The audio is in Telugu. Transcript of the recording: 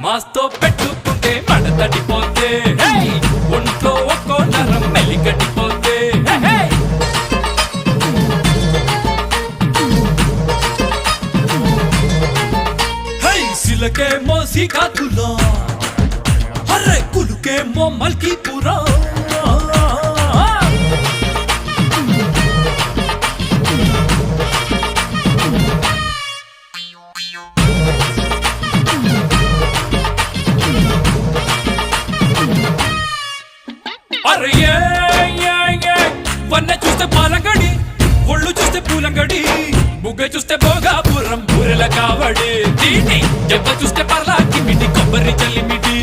మాస్తో పెట్టుకుంటే మడతడిపోతే ఒంట్లో ఒక్కో నరం మెలికటిపోతే సిలకేమో సికాతులా అరే కులుకేమో మల్కీపురా అరే వన్న చూస్తే పాలంగడి ఒళ్ళు చూస్తే పూలంగడి బుగ్గ చూస్తే భోగాపురం బూరెల కావడి దీని దెబ్బ చూస్తే పర్లాకి మిటి కొబ్బరి చల్లి మిటి